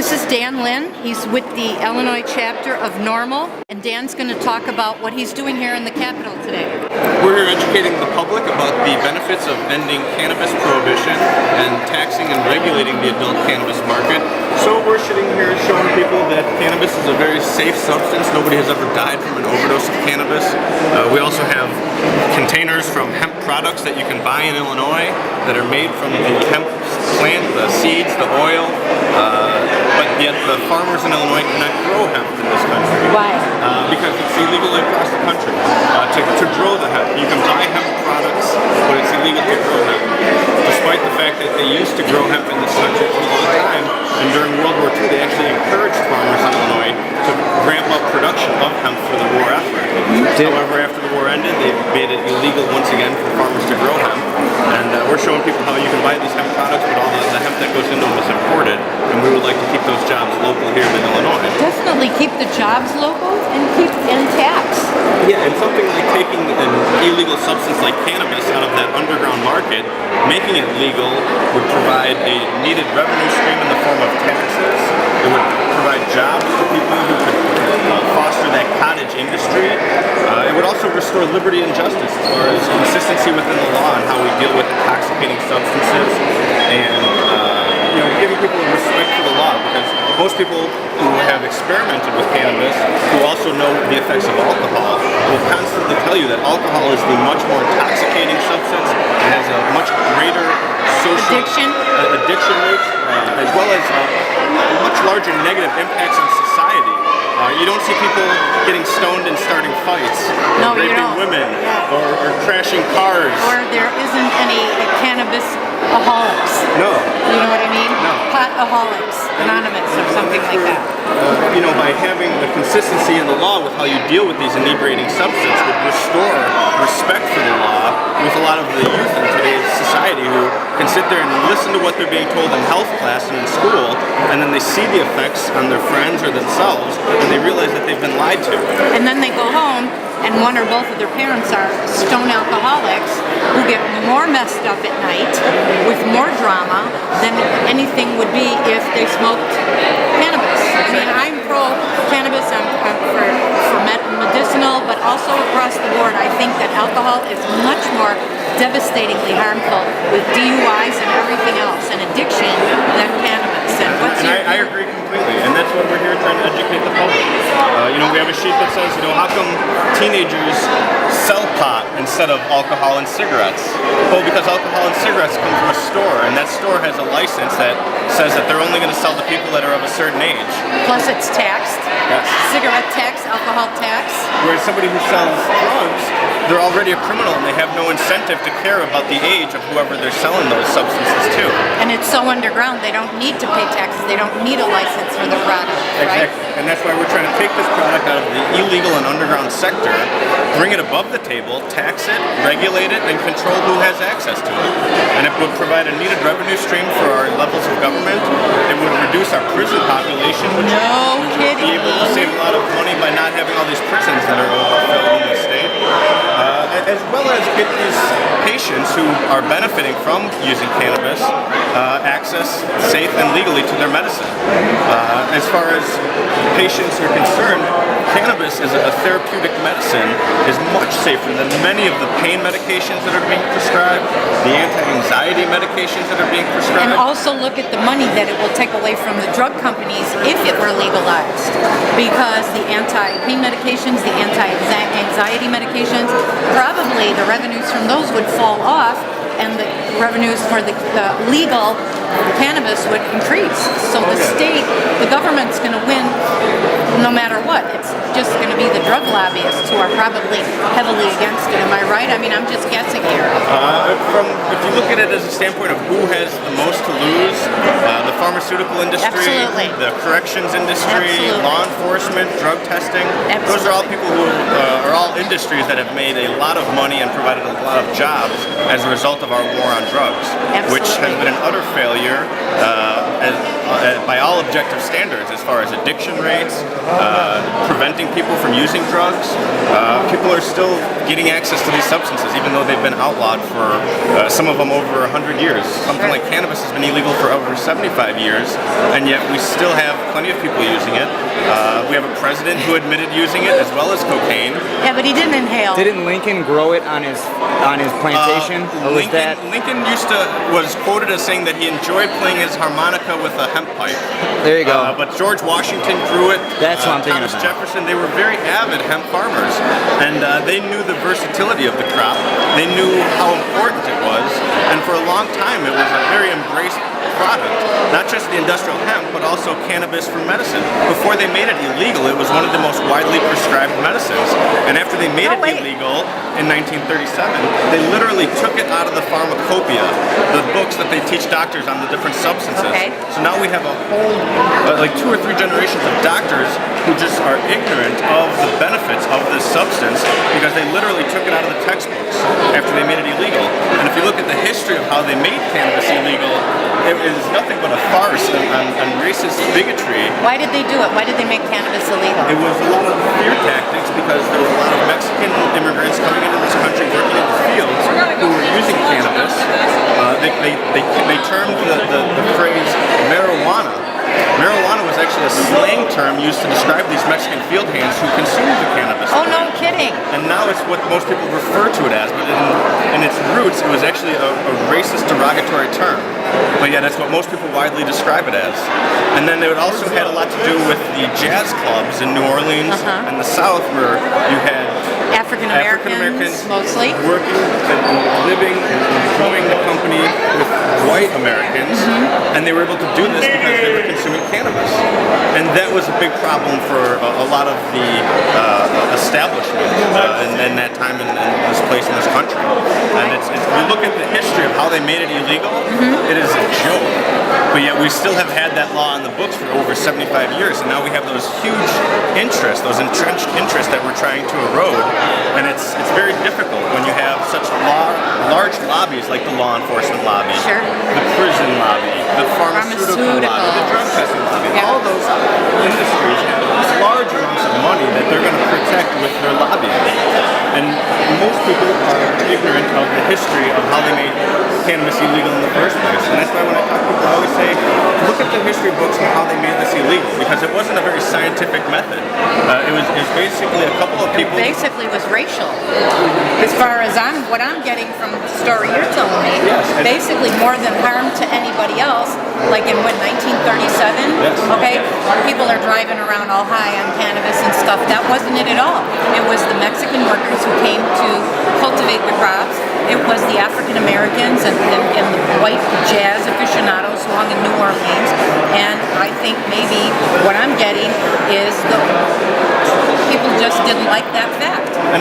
This is Dan Lynn. He's with the Illinois chapter of Normal, and Dan's going to talk about what he's doing here in the Capitol today. We're here educating the public about the benefits of ending cannabis prohibition and taxing and regulating the adult cannabis market. So we're sitting here showing people that cannabis is a very safe substance. Nobody has ever died from an overdose of cannabis. We also have containers from hemp products that you can buy in Illinois that are made from the hemp plant, the seeds, the oil, but yet the farmers in Illinois cannot grow hemp in this country. Why? Because it's illegal across the country to grow the hemp. You can buy hemp products, but it's illegal to grow hemp. Despite the fact that they used to grow hemp in this country for a long time, and during World War II they actually encouraged farmers in Illinois to ramp up production of hemp for the war effort. However, after the war ended, they made it illegal once again for farmers to grow hemp. And we're showing people how you can buy these hemp products, but all the hemp that goes into them is imported, and we would like to keep those jobs local here in Illinois. Definitely keep the jobs local and tax. Yeah, and something like taking an illegal substance like cannabis out of that underground market, making it legal would provide a needed revenue stream in the form of taxes. It would provide jobs to people who could foster that cottage industry. It would also restore liberty and justice as far as consistency within the law and how we deal with intoxicating substances, and giving people a respect for the law, because most people who have experimented with cannabis, who also know the effects of alcohol, will constantly tell you that alcohol is the much more intoxicating substance and has a much greater social addiction rate, as well as much larger negative impacts on society. You don't see people getting stoned and starting fights, or raping women, or crashing cars. Or there isn't any cannabis-aholics. No. You know what I mean? No. Pot-aholics, anonymous, or something like that. By having the consistency in the law with how you deal with these inebriating substances would restore respect for the law with a lot of the youth in today's society who can sit there and listen to what they're being told in health class and in school, and then they see the effects on their friends or themselves, and they realize that they've been lied to. And then they go home, and one or both of their parents are stone alcoholics who get more messed up at night with more drama than anything would be if they smoked cannabis. I mean, I'm pro-cannabis, I'm for medicinal, but also across the board, I think that alcohol is much more devastatingly harmful with DUIs and everything else, and addiction, than cannabis. And I agree completely, and that's why we're here trying to educate the public. We have a sheet that says, how come teenagers sell pot instead of alcohol and cigarettes? Well, because alcohol and cigarettes come from a store, and that store has a license that says that they're only going to sell to people that are of a certain age. Plus it's taxed. Yes. Cigarette tax, alcohol tax. Whereas somebody who sells drugs, they're already a criminal, and they have no incentive to care about the age of whoever they're selling those substances to. And it's so underground, they don't need to pay taxes, they don't need a license for the product, right? Exactly. And that's why we're trying to take this product out of the illegal and underground sector, bring it above the table, tax it, regulate it, and control who has access to it. And it would provide a needed revenue stream for our levels of government. It would reduce our prison population, which we would be able to save a lot of money by not having all these prisons that are overfilled in the state. As well as get these patients who are benefiting from using cannabis access safe and legally to their medicine. As far as patients are concerned, cannabis as a therapeutic medicine is much safer than many of the pain medications that are being prescribed, the anti-anxiety medications that are being prescribed. And also look at the money that it will take away from the drug companies if it were legalized. Because the anti-pain medications, the anti-anxiety medications, probably the revenues from those would fall off, and the revenues for the legal cannabis would increase. So the state, the government's going to win no matter what. It's just going to be the drug lobbyists who are probably heavily against it. Am I right? I mean, I'm just guessing here. If you look at it as a standpoint of who has the most to lose, the pharmaceutical industry, the corrections industry, law enforcement, drug testing, those are all people who are all industries that have made a lot of money and provided a lot of jobs as a result of our war on drugs, which has been an utter failure by all objective standards as far as addiction rates, preventing people from using drugs. People are still getting access to these substances even though they've been outlawed for some of them over 100 years. Something like cannabis has been illegal for over 75 years, and yet we still have plenty of people using it. We have a president who admitted using it as well as cocaine. Yeah, but he didn't inhale. Didn't Lincoln grow it on his plantation? Or was Lincoln was quoted as saying that he enjoyed playing his harmonica with a hemp pipe. There you go. But George Washington grew it. That's what I'm thinking Thomas about. Jefferson, they were very avid hemp farmers, and they knew the versatility of the crop. They knew how important it was, and for a long time it was a very embraced product. Not just the industrial hemp, but also cannabis for medicine. Before they made it illegal, it was one of the most widely prescribed medicines. And after they made it illegal in 1937, they literally took it out of the pharmacopoeia, the books that they teach doctors on the different substances. Okay. So now we have a whole, like 2 or 3 generations of doctors who just are ignorant of the benefits of this substance because they literally took it out of the textbooks after they made it illegal. And if you look at the history of how they made cannabis illegal, it is nothing but a farce and racist bigotry. Why did they do it? Why did they make cannabis illegal? It was a lot of fear tactics because there were a lot of Mexican immigrants coming into this country working in the fields who were using cannabis. They termed the phrase marijuana. Marijuana was actually a slang term used to describe these Mexican field hands who consumed the cannabis. Oh, no kidding. And now it's what most people refer to it as, but in its roots, it was actually a racist derogatory term. But yeah, that's what most people widely describe it as. And then it also had a lot to do with the jazz clubs in New Orleans and the South, where you had African Americans mostly working and living and enjoying the company with white Americans, and they were able to do this because they were consuming cannabis. And that was a big problem for a lot of the establishment in that time in this place in this country. And it's we look at the history of how they made it illegal, it is a joke. But yet we still have had that law on the books for over 75 years, and now we have those huge interests, those entrenched interests that we're trying to erode. And it's very difficult when you have such large lobbies like the law enforcement lobby, the prison lobby, the pharmaceutical lobby, the drug testing lobby. All those industries have large amounts of money that they're going to protect with their lobbying. And most people are ignorant of the history of how they made cannabis illegal in the first place. And that's why when I talk to people, I always say, look at the history books and how they made this illegal, because it wasn't a very scientific method. It was basically a couple of people. Basically was racial. As far as what I'm getting from the story you're telling me, basically more than harm to anybody else, like in 1937, okay, people are driving around all high on cannabis and stuff. That wasn't it at all. It was the Mexican workers who came to cultivate the crops. It was the African Americans and the white jazz aficionados who hung in New Orleans. And I think maybe what I'm getting is the people just didn't like that fact. And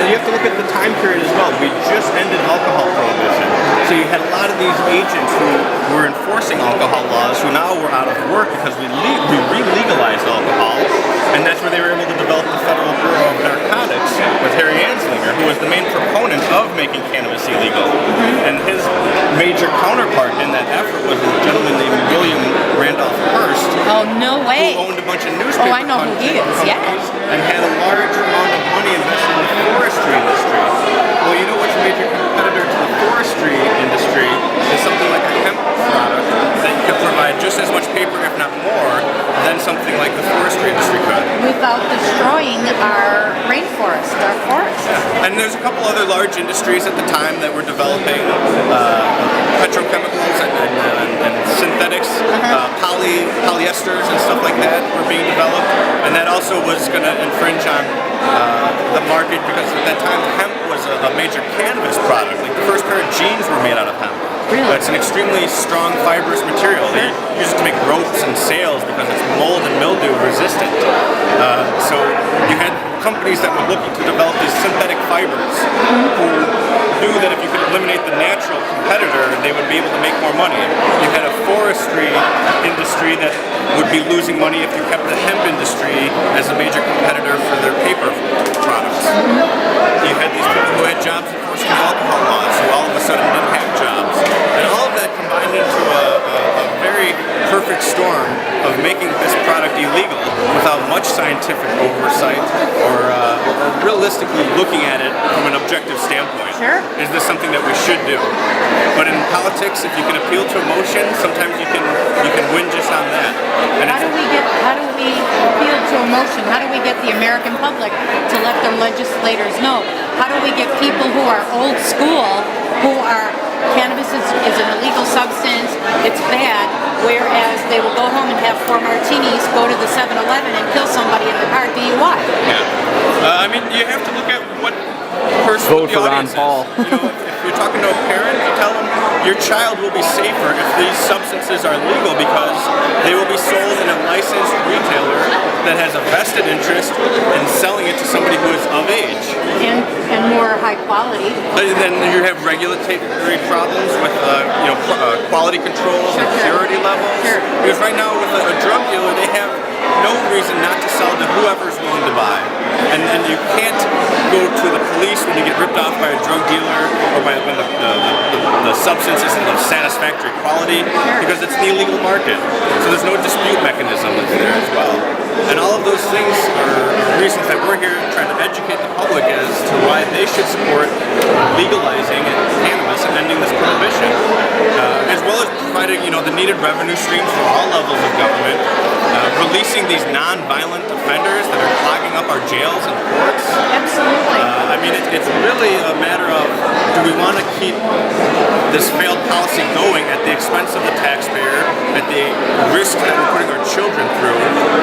you have to look at the time period as well. We just ended alcohol prohibition. So you had a lot of these agents who were enforcing alcohol laws who now were out of work because we re-legalized alcohol. And that's where they were able to develop the Federal Bureau of Narcotics with Harry Anslinger, who was the main proponent of making cannabis illegal. And his major counterpart in that effort was a gentleman named William Randolph Hearst. Oh, no way. Who owned a bunch of newspaper I know who he is, and had a large amount of money invested in the forestry industry. Well, you know what's a major competitor to the forestry industry is something like a hemp product that could provide just as much paper, if not more, than something like the forestry industry could. Without destroying our rainforest, our forest. And there's a couple other large industries at the time that were developing petrochemicals and synthetics, polyesters and stuff like that were being developed. And that also was going to infringe on the market because at that time hemp was a major canvas product. Like the first pair of jeans were made out of hemp. Really? It's an extremely strong fibrous material. They use it to make ropes and sails because it's mold and mildew resistant. So you had companies that were looking to develop these synthetic fibers who knew that if you could eliminate the natural competitor, they would be able to make more money. You had a forestry industry that would be losing money if you kept the hemp industry as a major competitor for their paper products. You had these people who had jobs enforcing alcohol laws who all of a sudden didn't have jobs. And all of that combined into a very perfect storm of making this product illegal without much scientific oversight or realistically looking at it from an objective standpoint. Sure. Is this something that we should do? But in politics, if you can appeal to emotion, sometimes you can win just on that. And How do we appeal to emotion? How do we get the American public to let their legislators know? How do we get people who are old school, who are cannabis is an illegal substance, it's bad, whereas they will go home and have 4 martinis, go to the 7-Eleven and kill somebody in the car DUI? Yeah. I mean, you have to look at what person Vote the for Ron audience Paul. is. You know, if you're talking to a parent, you tell them your child will be safer if these substances are legal because they will be sold in a licensed retailer that has a vested interest in selling it to somebody who is of age. And more high quality. Then you have regulatory problems with quality controls and purity levels. Sure. Because right now with a drug dealer, they have no reason not to sell to whoever's willing to buy. And you can't go to the police when you get ripped off by a drug dealer or when the substance isn't of satisfactory quality because it's the illegal market. So there's no dispute mechanism that's there as well. And all of those things are reasons that we're here trying to educate the public as to why they should support legalizing cannabis and ending this prohibition, as well as providing the needed revenue streams for all levels of government, releasing these non-violent offenders that are clogging up our jails and courts. Absolutely. I mean, it's really a matter of, do we want to keep this failed policy going at the expense of the taxpayer, at the risk that we're putting our children through,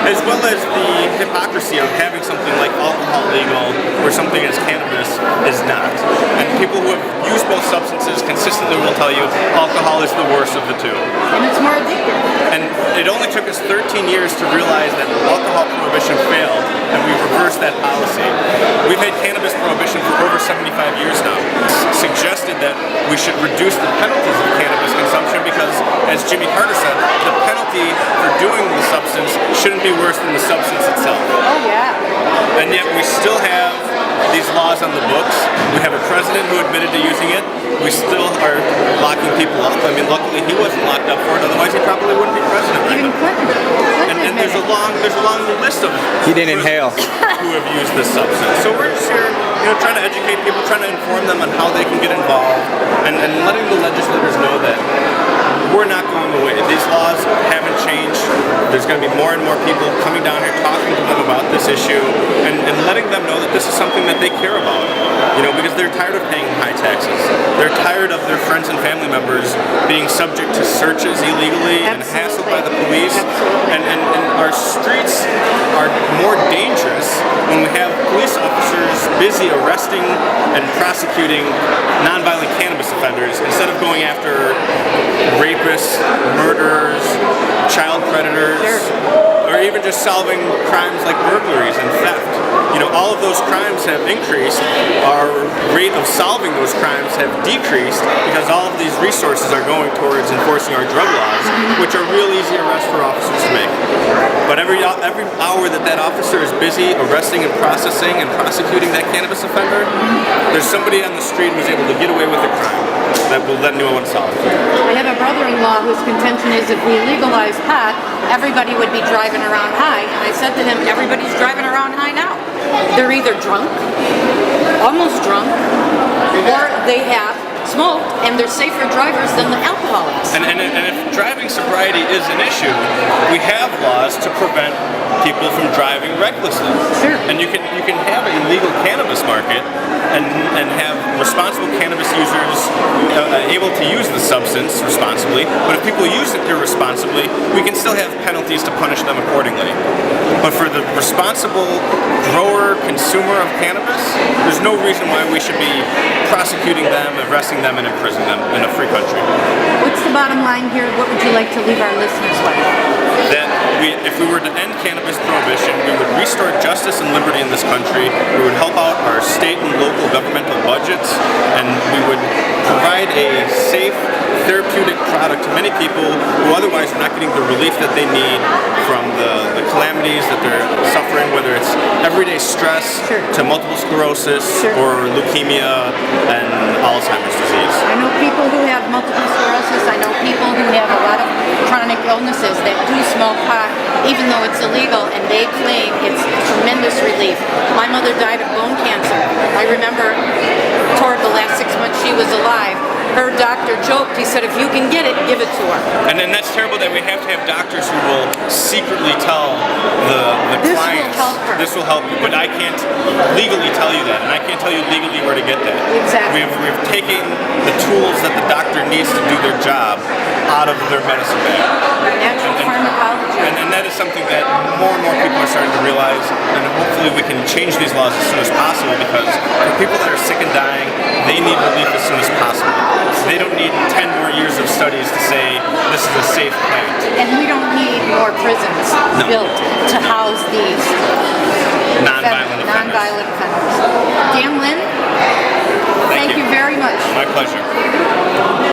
as well as the hypocrisy of having something like alcohol legal where something as cannabis is not. And people who have used both substances consistently will tell you alcohol is the worst of the two. And it's more addictive. And it only took us 13 years to realize that alcohol prohibition failed, and we reversed that policy. We've had cannabis prohibition for over 75 years now. It's suggested that we should reduce the penalties of cannabis consumption because, as Jimmy Carter said, the penalty for doing the substance shouldn't be worse than the substance itself. Oh yeah. And yet we still have these laws on the books. We have a president who admitted to using it. We still are locking people up. I mean, luckily he wasn't locked up for it. Otherwise, he probably wouldn't be president right Even now. Clinton. And there's a long list of He didn't inhale. who have used this substance. So we're just here, trying to educate people, trying to inform them on how they can get involved, and letting the legislators know that we're not going away. These laws haven't changed. There's going to be more and more people coming down here talking to them about this issue and letting them know that this is something that they care about. Because they're tired of paying high taxes. They're tired of their friends and family members being subject to searches illegally and hassled by the police. And our streets are more dangerous when we have police officers busy arresting and prosecuting nonviolent cannabis offenders instead of going after rapists, murderers, child predators, or even just solving crimes like burglaries and theft. All of those crimes have increased. Our rate of solving those crimes have decreased because all of these resources are going towards enforcing our drug laws, which are real easy arrests for officers to make. But every hour that officer is busy arresting and processing and prosecuting that cannabis offender, there's somebody on the street who's able to get away with a crime that will let no one solve. I have a brother-in-law whose contention is if we legalize pot, everybody would be driving around high. And I said to him, everybody's driving around high now. They're either drunk, almost drunk, or they have smoked and they're safer drivers than the alcoholics. And if driving sobriety is an issue, we have laws to prevent people from driving recklessly. Sure. And you can have a legal cannabis market and have responsible cannabis users able to use the substance responsibly. But if people use it irresponsibly, we can still have penalties to punish them accordingly. But for the responsible grower, consumer of cannabis, there's no reason why we should be prosecuting them, arresting them, and imprisoning them in a free country. What's the bottom line here? What would you like to leave our listeners with? That if we were to end cannabis prohibition, we would restore justice and liberty in this country, we would help out our state and local governmental budgets, and we would provide a safe, therapeutic product to many people who otherwise are not getting the relief that they need from the calamities that they're suffering, whether it's everyday stress to multiple sclerosis or leukemia and Alzheimer's disease. I know people who have multiple sclerosis. I know people who have a lot of chronic illnesses that do smoke smoke pot, even though it's illegal, and they claim it's tremendous relief. My mother died of bone cancer. I remember toward the last 6 months she was alive, her doctor joked, he said, if you can get it, give it to her. And then that's terrible that we have to have doctors who will secretly tell the This clients, will help her. this will help you, but I can't legally tell you that, and I can't tell you legally where to get that. Exactly. We've taken the tools that the doctor needs to do their job out of their medicine bag. Natural pharmacology. And that is something that more and more people are starting to realize, and hopefully we can change these laws as soon as possible, because for people that are sick and dying, they need relief as soon as possible. They don't need 10 more years of studies to say this is a safe plant. And we don't need more prisons built to house these Non-violent offenders. Dan Lynn, thank you very much. My pleasure.